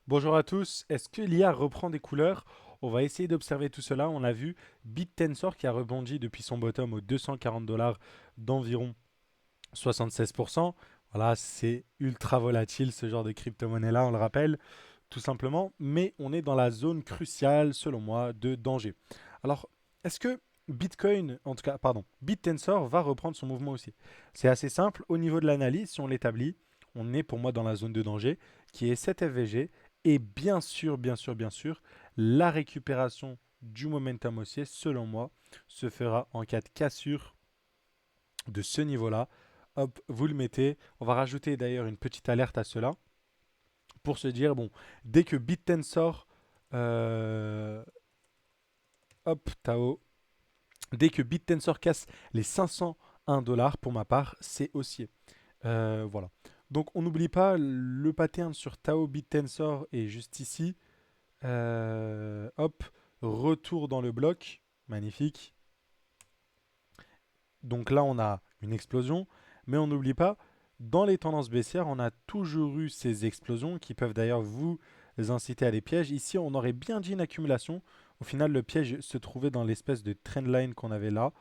Bonjour à tous, est-ce que l'IA reprend des couleurs? On va essayer d'observer tout cela. On a vu BitTensor qui a rebondi depuis son bottom aux 240 $ d'environ 76%. Voilà, c'est ultra volatile ce genre de crypto-monnaie-là, on le rappelle, tout simplement. Mais on est dans la zone cruciale, selon moi, de danger. Alors, est-ce que Bitcoin, en tout cas, pardon, BitTensor va reprendre son mouvement aussi? C'est assez simple. Au niveau de l'analyse, si on l'établit, on est pour moi dans la zone de danger qui est 7 FVG. Et bien sûr, bien sûr, bien sûr, la récupération du momentum haussier, selon moi, se fera en cas de cassure de ce niveau-là. Hop, vous le mettez. On va rajouter d'ailleurs une petite alerte à cela pour se dire, bon, dès que BitTensor, euh, hop, Tao, dès que BitTensor casse les 501 dollars, pour ma part, c'est haussier. Voilà. Donc on n'oublie pas le pattern sur Tao BitTensor est juste ici. Hop, retour dans le bloc. Magnifique. Donc là, on a une explosion. Mais on n'oublie pas, dans les tendances baissières, on a toujours eu ces explosions qui peuvent d'ailleurs vous inciter à des pièges. Ici, on aurait bien dit une accumulation. Au final, le piège se trouvait dans l'espèce de trendline qu'on avait là,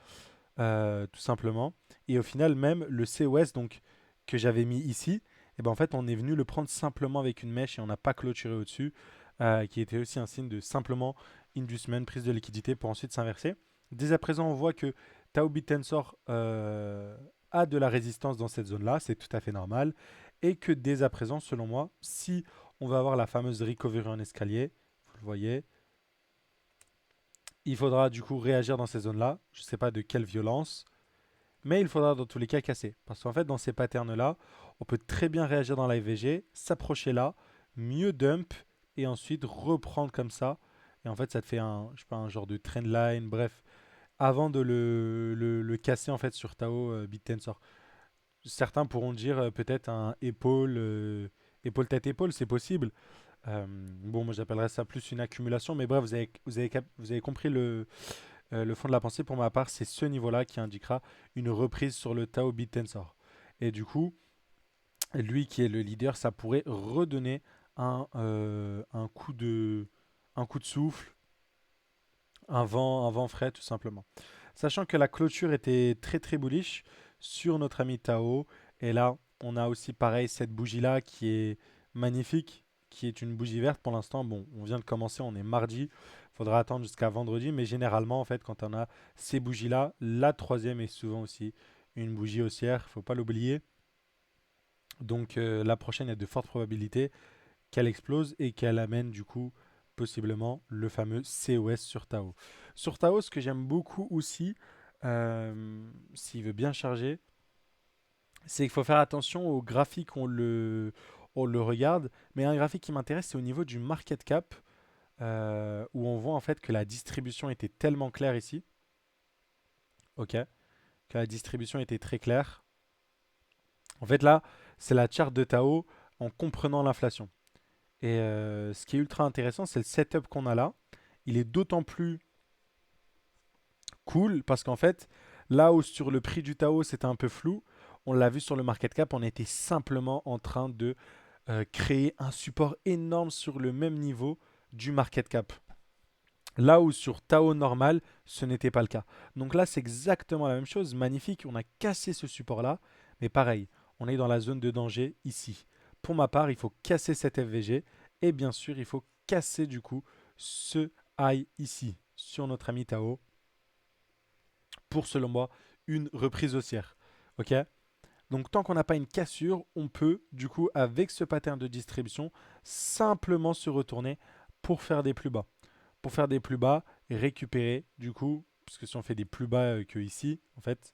tout simplement. Et au final, même le COS donc, que j'avais mis ici, et ben en fait, on est venu le prendre simplement avec une mèche et on n'a pas clôturé au-dessus, qui était aussi un signe de simplement inducement, prise de liquidité pour ensuite s'inverser. Dès à présent, on voit que Tao Bitensor a de la résistance dans cette zone-là, c'est tout à fait normal. Et que dès à présent, selon moi, si on va avoir la fameuse recovery en escalier, vous le voyez, il faudra du coup réagir dans ces zones-là. Je ne sais pas de quelle violence, mais il faudra dans tous les cas casser. Parce qu'en fait, dans ces patterns-là, on peut très bien réagir dans la FVG, s'approcher là, mieux dump, et ensuite reprendre comme ça. Et en fait, ça te fait un, je sais pas, un genre de trendline, bref, avant de le casser en fait sur Tao BitTensor. Certains pourront dire peut-être un épaule, épaule tête épaule, c'est possible. Bon, moi j'appellerais ça plus une accumulation, mais bref, vous avez compris le fond de la pensée. Pour ma part, c'est ce niveau-là qui indiquera une reprise sur le Tao BitTensor. Et du coup, lui qui est le leader, ça pourrait redonner un un coup de souffle, un vent frais tout simplement. Sachant que la clôture était très très bullish sur notre ami Tao. Et là, on a aussi pareil cette bougie-là qui est magnifique, qui est une bougie verte pour l'instant. Bon, on vient de commencer, on est mardi. Il faudra attendre jusqu'à vendredi. Mais généralement, en fait, quand on a ces bougies-là, la troisième est souvent aussi une bougie haussière. Il ne faut pas l'oublier. Donc la prochaine, il y a de fortes probabilités qu'elle explose et qu'elle amène du coup possiblement le fameux COS sur Tao. Sur Tao, ce que j'aime beaucoup aussi, s'il veut bien charger, c'est qu'il faut faire attention au graphique, on le regarde, mais un graphique qui m'intéresse, c'est au niveau du market cap, où on voit en fait que la distribution était tellement claire ici, ok, que la distribution était très claire. En fait là, c'est la charte de Tao en comprenant l'inflation. Et ce qui est ultra intéressant, c'est le setup qu'on a là. Il est d'autant plus cool parce qu'en fait, là où sur le prix du Tao c'était un peu flou, on l'a vu sur le market cap, on était simplement en train de créer un support énorme sur le même niveau du market cap. Là où sur Tao normal, ce n'était pas le cas. Donc là, c'est exactement la même chose. Magnifique, on a cassé ce support-là. Mais pareil, on est dans la zone de danger ici. Pour ma part, il faut casser cette FVG. Et bien sûr, il faut casser du coup ce high ici sur notre ami Tao pour, selon moi, une reprise haussière. Ok. Donc tant qu'on n'a pas une cassure, on peut, du coup, avec ce pattern de distribution, simplement se retourner pour faire des plus bas. Pour faire des plus bas et récupérer, du coup, parce que si on fait des plus bas que ici, en fait,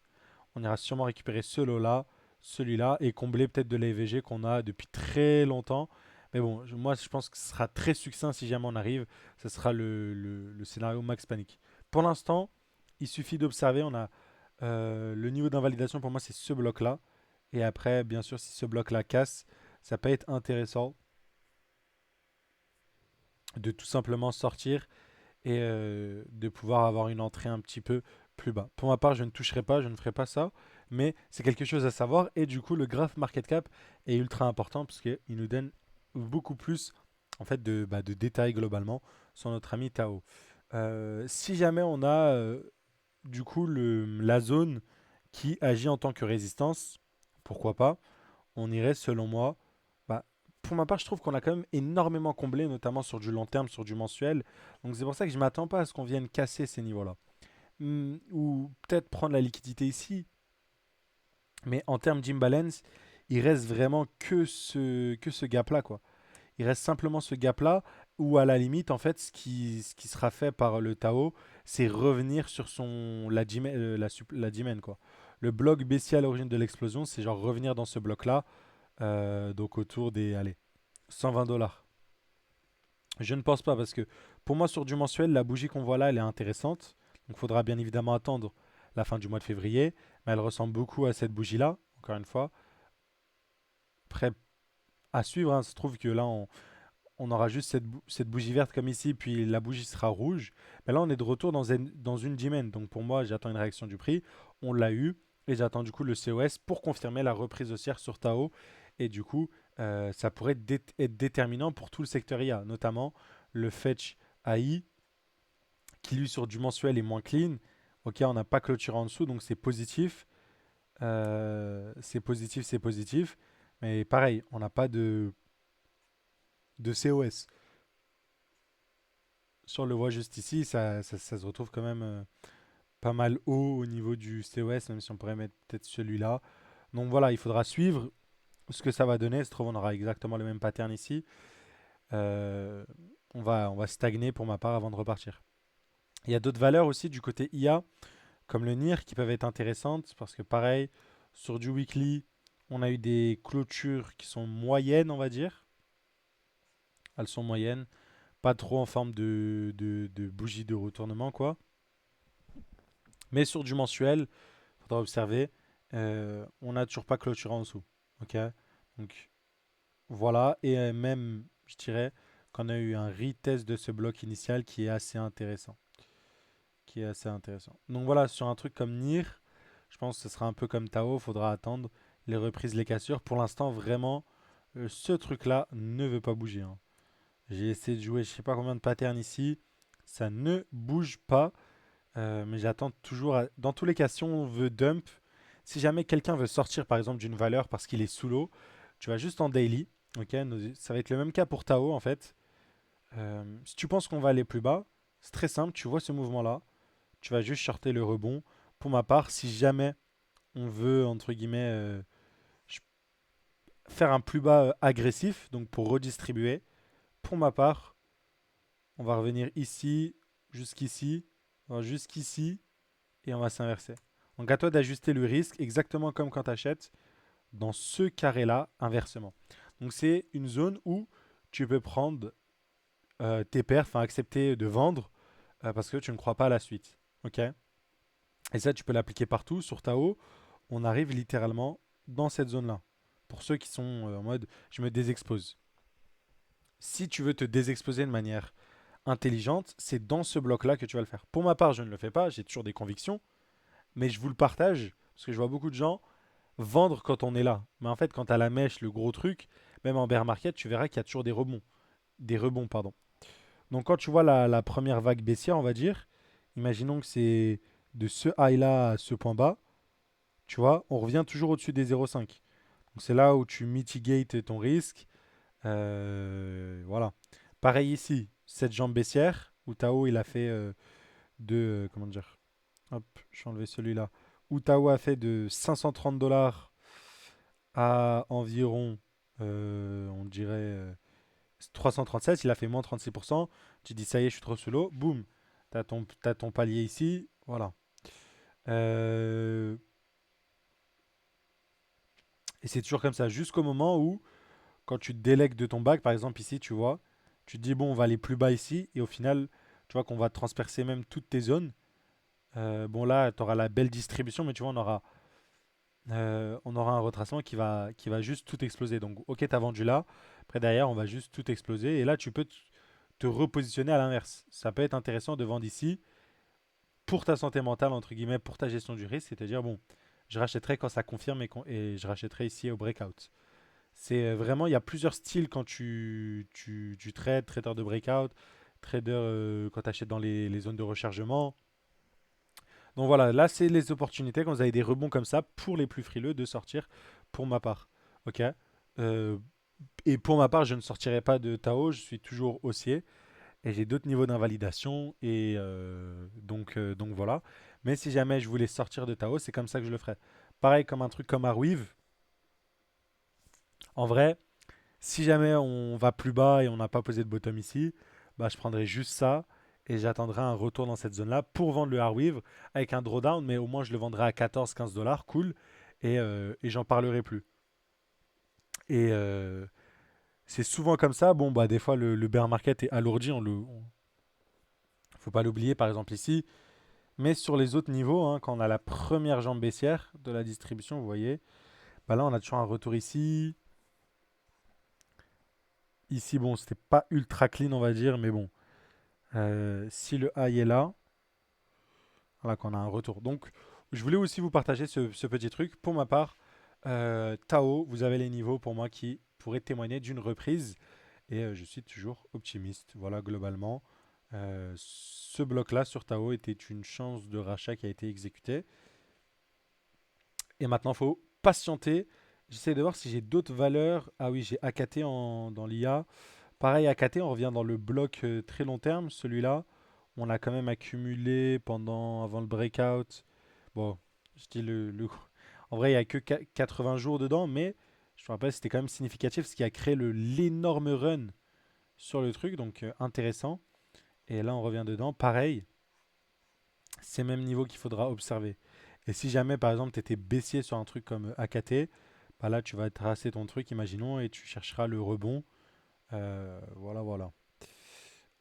on ira sûrement récupérer ce lot-là, celui-là, et combler peut-être de l'EVG qu'on a depuis très longtemps. Mais bon, moi, je pense que ce sera très succinct si jamais on arrive. Ce sera le scénario max panique. Pour l'instant, il suffit d'observer. On a le niveau d'invalidation pour moi, c'est ce bloc-là. Et après, bien sûr, si ce bloc-là casse, ça peut être intéressant de tout simplement sortir et de pouvoir avoir une entrée un petit peu plus bas. Pour ma part, je ne toucherai pas, je ne ferai pas ça, mais c'est quelque chose à savoir. Et du coup, le graph market cap est ultra important parce qu'il nous donne beaucoup plus en fait de détails globalement sur notre ami Tao. Si jamais on a du coup la zone qui agit en tant que résistance, pourquoi pas, on irait selon moi. Bah, pour ma part, je trouve qu'on a quand même énormément comblé, notamment sur du long terme, sur du mensuel. Donc c'est pour ça que je ne m'attends pas à ce qu'on vienne casser ces niveaux-là. Ou peut-être prendre la liquidité ici, mais en termes d'imbalance, il reste vraiment que ce gap-là, quoi. Il reste simplement ce gap-là, où à la limite, en fait, ce qui sera fait par le Tao, c'est revenir sur la dimen, quoi. Le bloc baissier à l'origine de l'explosion, c'est genre revenir dans ce bloc-là, donc autour des, allez, 120 dollars. Je ne pense pas, parce que pour moi, sur du mensuel, la bougie qu'on voit là, elle est intéressante. Donc il faudra bien évidemment attendre la fin du mois de février, mais elle ressemble beaucoup à cette bougie-là, encore une fois. Après, à suivre, hein, ça se trouve que là, on aura juste cette bougie verte comme ici, puis la bougie sera rouge. Mais là, on est de retour dans une dimen. Donc pour moi, j'attends une réaction du prix. On l'a eu. Et j'attends du coup le COS pour confirmer la reprise haussière sur Tao. Et du coup, ça pourrait être déterminant pour tout le secteur IA, notamment le Fetch AI, qui lui sur du mensuel est moins clean. Ok, on n'a pas clôturé en dessous, donc c'est positif. C'est positif, c'est positif. Mais pareil, on n'a pas de COS. Sur le voie juste ici, ça se retrouve quand même pas mal haut au niveau du COS, même si on pourrait mettre peut-être celui-là. Donc voilà, il faudra suivre ce que ça va donner. Se trouve, on aura exactement le même pattern ici. Euh, on va stagner pour ma part avant de repartir. Il y a d'autres valeurs aussi du côté IA, comme le NIR, qui peuvent être intéressantes, parce que pareil, sur du weekly, on a eu des clôtures qui sont moyennes, on va dire. Elles sont moyennes, pas trop en forme de bougie de retournement, quoi. Mais sur du mensuel, il faudra observer, on n'a toujours pas clôturé en dessous. Ok. Donc voilà, et même, je dirais qu'on a eu un retest de ce bloc initial qui est assez intéressant. Qui est assez intéressant. Donc voilà, sur un truc comme NIR, je pense que ce sera un peu comme Tao, il faudra attendre les reprises, les cassures. Pour l'instant, vraiment, ce truc-là ne veut pas bouger, hein. J'ai essayé de jouer je sais pas combien de patterns ici, ça ne bouge pas. Mais j'attends toujours. Dans tous les cas, si on veut dump, si jamais quelqu'un veut sortir par exemple d'une valeur parce qu'il est sous l'eau, tu vas juste en daily. Ok, ça va être le même cas pour Tao en fait. Si tu penses qu'on va aller plus bas, c'est très simple. Tu vois ce mouvement-là, tu vas juste shorter le rebond. Pour ma part, si jamais on veut entre guillemets faire un plus bas agressif, donc pour redistribuer, pour ma part, on va revenir ici, jusqu'ici, jusqu'ici, et on va s'inverser. Donc à toi d'ajuster le risque exactement comme quand tu achètes dans ce carré-là inversement. Donc c'est une zone où tu peux prendre tes perfs, enfin accepter de vendre parce que tu ne crois pas à la suite. Ok. Et ça, tu peux l'appliquer partout. Sur Tao, on arrive littéralement dans cette zone-là. Pour ceux qui sont en mode je me désexpose. Si tu veux te désexposer de manière intelligente, c'est dans ce bloc-là que tu vas le faire. Pour ma part, je ne le fais pas, j'ai toujours des convictions, mais je vous le partage parce que je vois beaucoup de gens vendre quand on est là. Mais en fait, quand tu as la mèche, le gros truc, même en bear market, tu verras qu'il y a toujours des rebonds. Des rebonds, pardon. Donc quand tu vois la première vague baissière, on va dire, imaginons que c'est de ce high-là à ce point bas, tu vois, on revient toujours au-dessus des 0,5. Donc c'est là où tu mitigates ton risque. Voilà. Pareil ici, cette jambe baissière, où Tao il a fait comment dire, hop, je vais enlever celui-là, où Tao a fait de 530 dollars à environ, on dirait 337, il a fait moins 36%. Tu dis ça y est, je suis trop sous l'eau. Boum, t'as ton palier ici. Voilà. Euh, et c'est toujours comme ça, jusqu'au moment où, quand tu te délègues de ton bac, par exemple ici, tu vois, tu te dis, bon, on va aller plus bas ici. Et au final, tu vois qu'on va transpercer même toutes tes zones. Bon, là, tu auras la belle distribution, mais tu vois, on aura un retracement qui va juste tout exploser. Donc, ok, tu as vendu là. Après, derrière, on va juste tout exploser. Et là, tu peux te repositionner à l'inverse. Ça peut être intéressant de vendre ici pour ta santé mentale, entre guillemets, pour ta gestion du risque. C'est-à-dire, bon, je rachèterai quand ça confirme et je rachèterai ici au breakout. C'est vraiment, il y a plusieurs styles quand tu trades, trader de breakout, trader quand tu achètes dans les zones de rechargement. Donc voilà, là c'est les opportunités quand vous avez des rebonds comme ça pour les plus frileux de sortir pour ma part. Ok. Euh, et pour ma part, je ne sortirai pas de Tao, je suis toujours haussier et j'ai d'autres niveaux d'invalidation et donc voilà. Mais si jamais je voulais sortir de Tao, c'est comme ça que je le ferais. Pareil comme un truc comme Arweave. En vrai, si jamais on va plus bas et on n'a pas posé de bottom ici, bah je prendrai juste ça et j'attendrai un retour dans cette zone-là pour vendre le Arweave avec un drawdown, mais au moins je le vendrai à 14-15 $, cool, et j'en parlerai plus. Et c'est souvent comme ça. Bon, bah des fois le bear market est alourdi, faut pas l'oublier par exemple ici. Mais sur les autres niveaux, hein, quand on a la première jambe baissière de la distribution, vous voyez, bah là on a toujours un retour ici. Ici, bon, c'était pas ultra clean, on va dire, mais bon. Si le high est là, voilà qu'on a un retour. Donc, je voulais aussi vous partager ce petit truc. Pour ma part, Tao, vous avez les niveaux pour moi qui pourraient témoigner d'une reprise. Et je suis toujours optimiste. Voilà, globalement. Ce bloc-là sur Tao était une chance de rachat qui a été exécutée. Et maintenant, il faut patienter. J'essaie de voir si j'ai d'autres valeurs. Ah oui, j'ai AKT dans l'IA. Pareil, AKT, on revient dans le bloc très long terme. Celui-là, on a quand même accumulé avant le breakout. Bon, je dis en vrai, il n'y a que 80 jours dedans, mais je me rappelle, c'était quand même significatif ce qui a créé l'énorme run sur le truc, donc intéressant. Et là, on revient dedans. Pareil, c'est même niveau qu'il faudra observer. Et si jamais, par exemple, tu étais baissier sur un truc comme AKT, bah là, tu vas tracer ton truc, imaginons, et tu chercheras le rebond. Voilà, voilà.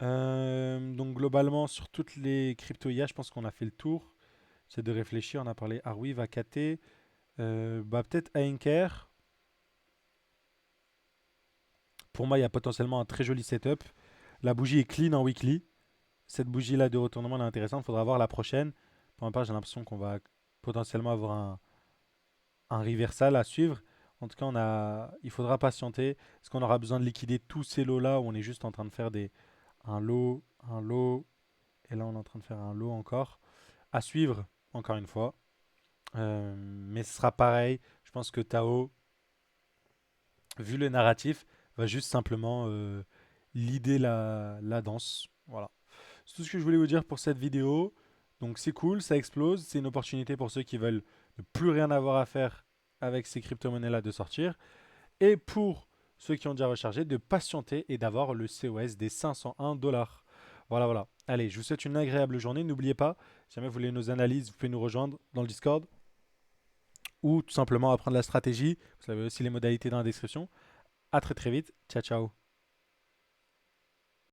Donc globalement, sur toutes les crypto IA, je pense qu'on a fait le tour. C'est de réfléchir. On a parlé Arweave, AKT, bah peut-être Anker. Pour moi, il y a potentiellement un très joli setup. La bougie est clean en weekly. Cette bougie-là de retournement elle est intéressante. Il faudra voir la prochaine. Pour ma part, j'ai l'impression qu'on va potentiellement avoir un reversal à suivre. En tout cas, il faudra patienter. Est-ce qu'on aura besoin de liquider tous ces lots-là où on est juste en train de faire un lot, et là on est en train de faire un lot encore à suivre, encore une fois. Mais ce sera pareil. Je pense que Tao, vu le narratif, va juste simplement leader la danse. Voilà. C'est tout ce que je voulais vous dire pour cette vidéo. Donc c'est cool, ça explose. C'est une opportunité pour ceux qui veulent ne plus rien avoir à faire avec ces crypto-monnaies-là de sortir. Et pour ceux qui ont déjà rechargé, de patienter et d'avoir le COS des 501 $. Voilà, voilà. Allez, je vous souhaite une agréable journée. N'oubliez pas, si jamais vous voulez nos analyses, vous pouvez nous rejoindre dans le Discord ou tout simplement apprendre la stratégie. Vous avez aussi les modalités dans la description. À très très vite. Ciao, ciao.